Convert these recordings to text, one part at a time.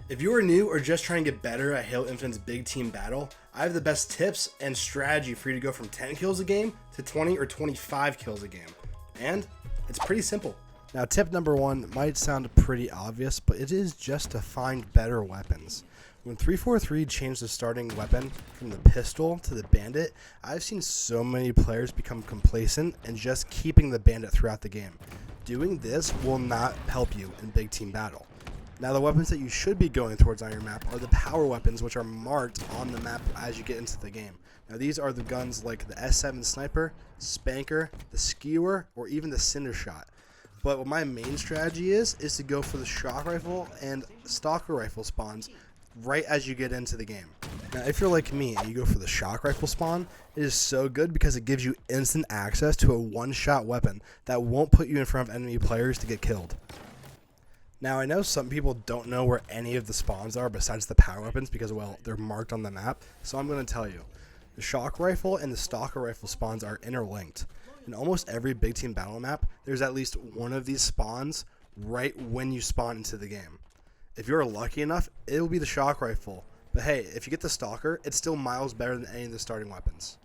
If you are new or just trying to get better at Halo Infinite's big team battle, I have the best tips and strategy for you to go from 10 kills a game to 20 or 25 kills a game. And it's pretty simple. Now, tip number one might sound pretty obvious, but it is just to find better weapons. When 343 changed the starting weapon from the pistol to the bandit, I've seen so many players become complacent and just keeping the bandit throughout the game. Doing this will not help you in big team battle. Now, the weapons that you should be going towards on your map are the power weapons, which are marked on the map as you get into the game. Now, these are the guns like the S7 Sniper, Spanker, the Skewer, or even the Cinder Shot. But what my main strategy is to go for the Shock Rifle and Stalker Rifle spawns right as you get into the game. Now, if you're like me and you go for the Shock Rifle spawn, it is so good because it gives you instant access to a one-shot weapon that won't put you in front of enemy players to get killed. Now, I know some people don't know where any of the spawns are besides the power weapons because, well, they're marked on the map, so I'm going to tell you. The Shock Rifle and the Stalker Rifle spawns are interlinked. In almost every big team battle map, there's at least one of these spawns right when you spawn into the game. If you're lucky enough, it will be the Shock Rifle, but hey, if you get the Stalker, it's still miles better than any of the starting weapons.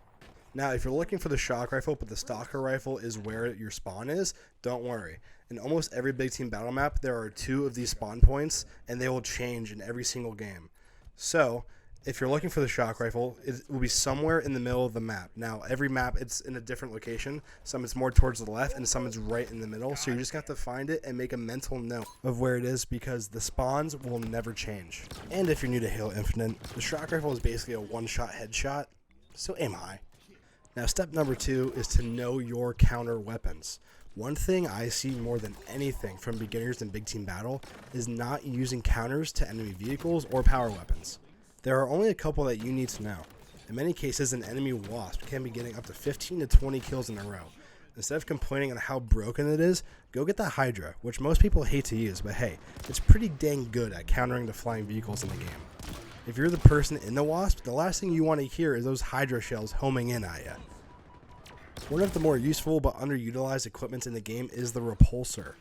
Now, if you're looking for the Shock Rifle, but the Stalker Rifle is where your spawn is, don't worry. In almost every big team battle map, there are 2 of these spawn points, and they will change in every single game. So, if you're looking for the Shock Rifle, it will be somewhere in the middle of the map. Now, every map, it's in a different location. Some it's more towards the left, and some it's right in the middle. So you just have to find it and make a mental note of where it is because the spawns will never change. And if you're new to Halo Infinite, the Shock Rifle is basically a one-shot headshot, so aim high. Now, step number 2 is to know your counter weapons. One thing I see more than anything from beginners in big team battle is not using counters to enemy vehicles or power weapons. There are only a couple that you need to know. In many cases, an enemy wasp can be getting up to 15 to 20 kills in a row. Instead of complaining on how broken it is, go get the Hydra, which most people hate to use, but hey, it's pretty dang good at countering the flying vehicles in the game. If you're the person in the wasp, the last thing you want to hear is those Hydra shells homing in at you. One of the more useful but underutilized equipment in the game is the repulsor.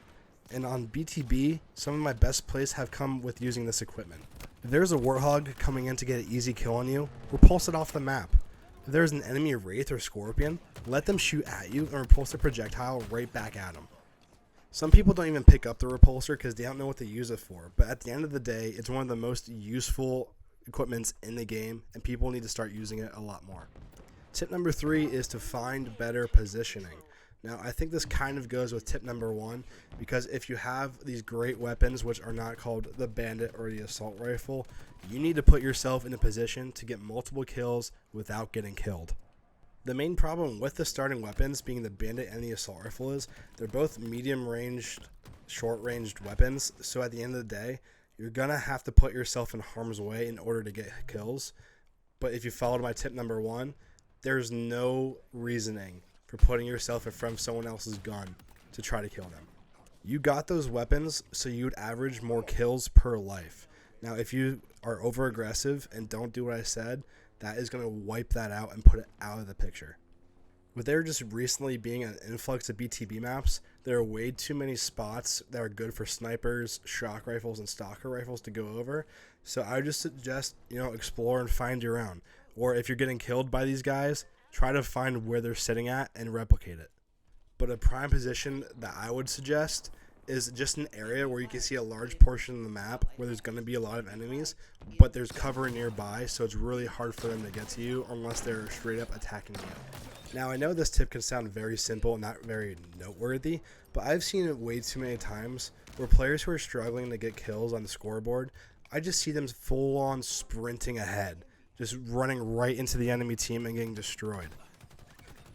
And on BTB, some of my best plays have come with using this equipment. If there's a Warthog coming in to get an easy kill on you, repulse it off the map. If there's an enemy Wraith or Scorpion, let them shoot at you and repulse a projectile right back at them. Some people don't even pick up the repulsor because they don't know what to use it for, but at the end of the day, it's one of the most useful equipments in the game, and people need to start using it a lot more. Tip number 3 is to find better positioning. Now, I think this kind of goes with tip number 1 because if you have these great weapons, which are not called the Bandit or the Assault Rifle, you need to put yourself in a position to get multiple kills without getting killed. The main problem with the starting weapons being the Bandit and the Assault Rifle is they're both medium-ranged, short-ranged weapons, so at the end of the day, you're going to have to put yourself in harm's way in order to get kills. But if you followed my tip number 1, there's no reasoning for putting yourself in front of someone else's gun to try to kill them. You got those weapons so you would average more kills per life. Now, if you are over aggressive and don't do what I said, that is going to wipe that out and put it out of the picture. With there just recently being an influx of BTB maps, there are way too many spots that are good for snipers, shock rifles, and stalker rifles to go over. So I would just suggest, explore and find your own. Or if you're getting killed by these guys, try to find where they're sitting at and replicate it. But a prime position that I would suggest is just an area where you can see a large portion of the map where there's going to be a lot of enemies, but there's cover nearby, so it's really hard for them to get to you unless they're straight up attacking you. Now, I know this tip can sound very simple and not very noteworthy, but I've seen it way too many times where players who are struggling to get kills on the scoreboard, I just see them full on sprinting ahead, just running right into the enemy team and getting destroyed.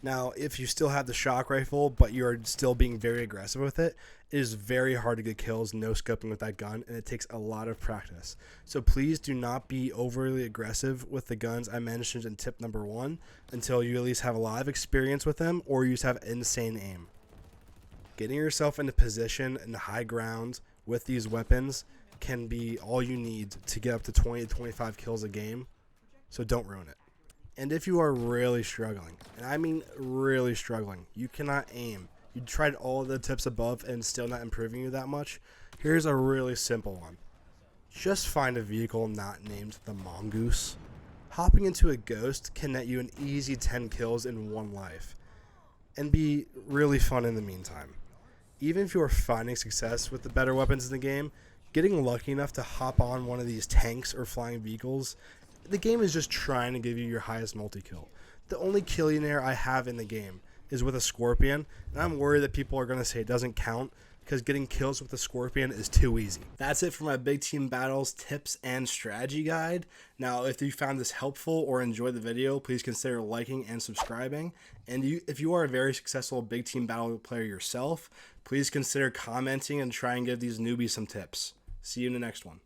Now, if you still have the shock rifle, but you're still being very aggressive with it, it is very hard to get kills no-scoping with that gun, and it takes a lot of practice. So please do not be overly aggressive with the guns I mentioned in tip number 1 until you at least have a lot of experience with them or you just have insane aim. Getting yourself into position in the high ground with these weapons can be all you need to get up to 20 to 25 kills a game, so don't ruin it. And if you are really struggling, and I mean really struggling, you cannot aim, you tried all of the tips above and still not improving you that much, here's a really simple one. Just find a vehicle not named the Mongoose. Hopping into a Ghost can net you an easy 10 kills in one life, and be really fun in the meantime. Even if you are finding success with the better weapons in the game, getting lucky enough to hop on one of these tanks or flying vehicles, the game is just trying to give you your highest multi-kill. The only Killionaire I have in the game is with a Scorpion, and I'm worried that people are going to say it doesn't count because getting kills with the Scorpion is too easy. That's it for my big team battles tips and strategy guide. Now, if you found this helpful or enjoyed the video, please consider liking and subscribing. And if you are a very successful big team battle player yourself, please consider commenting and try and give these newbies some tips. See you in the next one.